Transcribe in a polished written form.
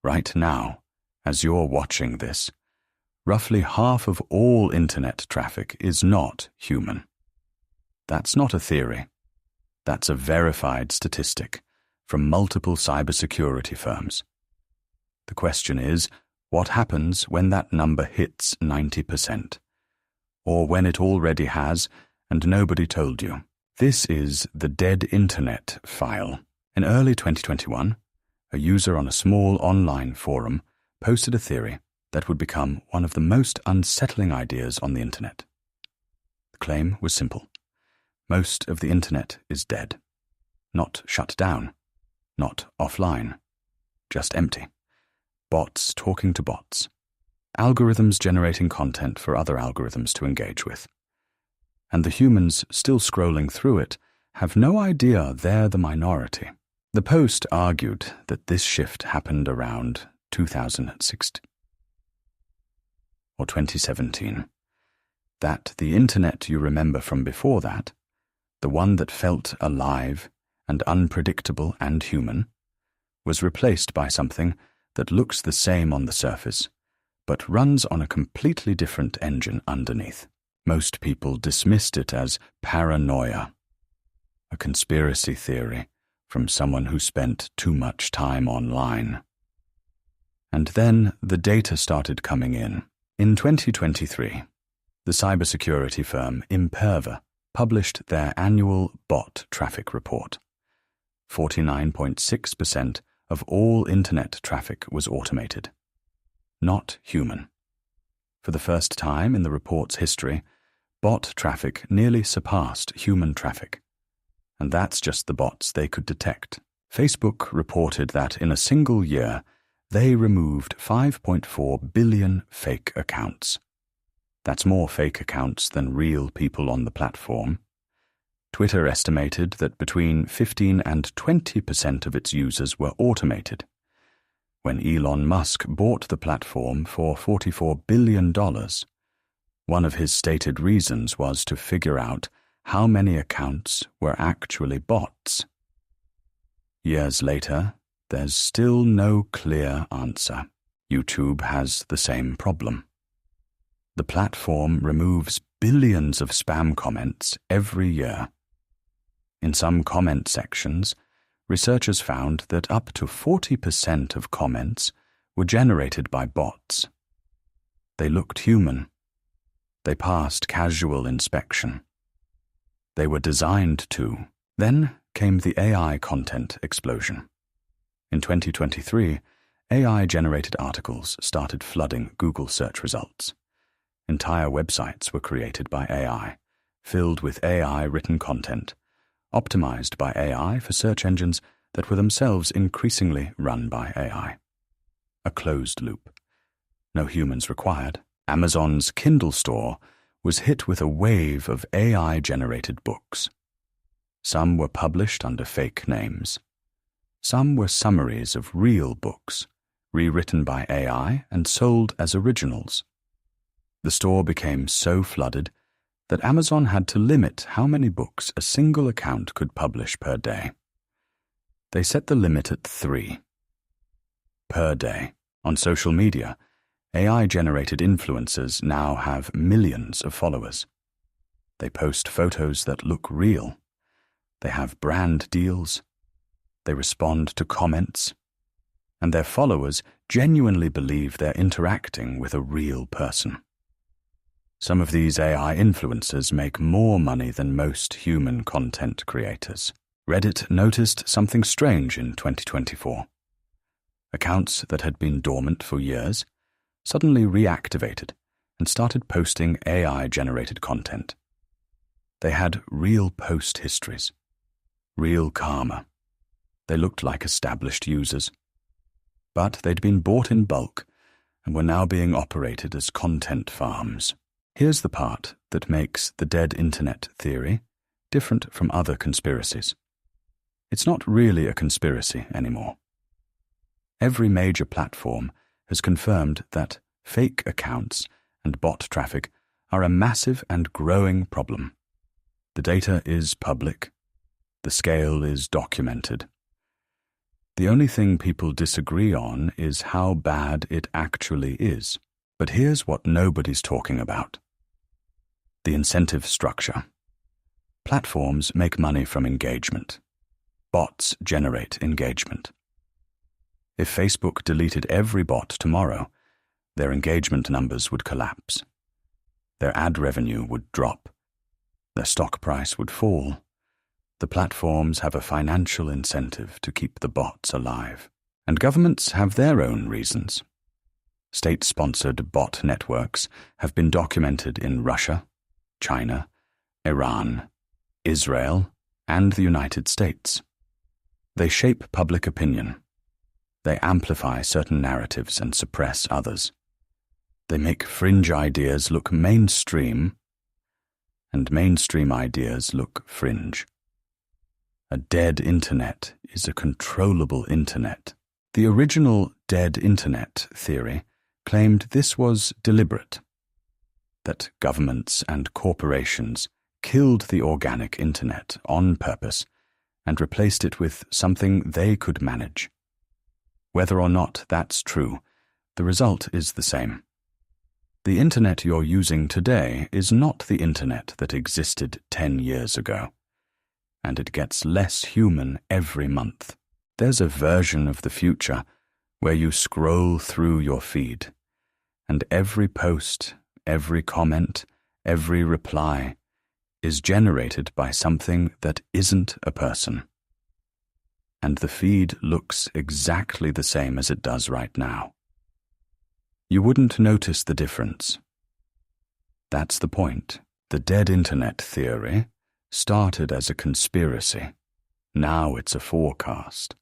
Right now, as you're watching this, roughly half of all internet traffic is not human. That's not a theory. That's a verified statistic from multiple cybersecurity firms. The question is, what happens when that number hits 90%? Or when it already has and nobody told you? This is the Dead Internet file. In early 2021, a user on a small online forum posted a theory that would become one of the most unsettling ideas on the internet. The claim was simple. Most of the internet is dead. Not shut down. Not offline. Just empty. Bots talking to bots. Algorithms generating content for other algorithms to engage with. And the humans still scrolling through it have no idea they're the minority. The Post argued that this shift happened around 2016 or 2017. That the internet you remember from before that, the one that felt alive and unpredictable and human, was replaced by something that looks the same on the surface, but runs on a completely different engine underneath. Most people dismissed it as paranoia, a conspiracy theory from someone who spent too much time online. And then the data started coming in. In 2023, the cybersecurity firm Imperva published their annual bot traffic report. 49.6% of all internet traffic was automated, not human. For the first time in the report's history, bot traffic nearly surpassed human traffic. And that's just the bots they could detect. Facebook reported that in a single year, they removed 5.4 billion fake accounts. That's more fake accounts than real people on the platform. Twitter estimated that between 15 and 20% of its users were automated. When Elon Musk bought the platform for $44 billion, one of his stated reasons was to figure out how many accounts were actually bots. Years later, there's still no clear answer. YouTube has the same problem. The platform removes billions of spam comments every year. In some comment sections, researchers found that up to 40% of comments were generated by bots. They looked human. They passed casual inspection. They were designed to. Then came the AI content explosion. In 2023, AI-generated articles started flooding Google search results. Entire websites were created by AI, filled with AI-written content, optimized by AI for search engines that were themselves increasingly run by AI. A closed loop. No humans required. Amazon's Kindle store was hit with a wave of AI-generated books. Some were published under fake names. Some were summaries of real books, rewritten by AI and sold as originals. The store became so flooded that Amazon had to limit how many books a single account could publish per day. They set the limit at 3 per day. On social media, AI-generated influencers now have millions of followers. They post photos that look real. They have brand deals. They respond to comments. And their followers genuinely believe they're interacting with a real person. Some of these AI influencers make more money than most human content creators. Reddit noticed something strange in 2024. Accounts that had been dormant for years suddenly reactivated and started posting AI-generated content. They had real post histories, real karma. They looked like established users. But they'd been bought in bulk and were now being operated as content farms. Here's the part that makes the dead internet theory different from other conspiracies. It's not really a conspiracy anymore. Every major platform has confirmed that fake accounts and bot traffic are a massive and growing problem. The data is public. The scale is documented. The only thing people disagree on is how bad it actually is. But here's what nobody's talking about. The incentive structure. Platforms make money from engagement. Bots generate engagement. If Facebook deleted every bot tomorrow, their engagement numbers would collapse. Their ad revenue would drop. Their stock price would fall. The platforms have a financial incentive to keep the bots alive. And governments have their own reasons. State-sponsored bot networks have been documented in Russia, China, Iran, Israel, and the United States. They shape public opinion. They amplify certain narratives and suppress others. They make fringe ideas look mainstream, and mainstream ideas look fringe. A dead internet is a controllable internet. The original dead internet theory claimed this was deliberate, that governments and corporations killed the organic internet on purpose and replaced it with something they could manage. Whether or not that's true, the result is the same. The internet you're using today is not the internet that existed 10 years ago, and it gets less human every month. There's a version of the future where you scroll through your feed, and every post, every comment, every reply is generated by something that isn't a person. And the feed looks exactly the same as it does right now. You wouldn't notice the difference. That's the point. The dead internet theory started as a conspiracy. Now it's a forecast.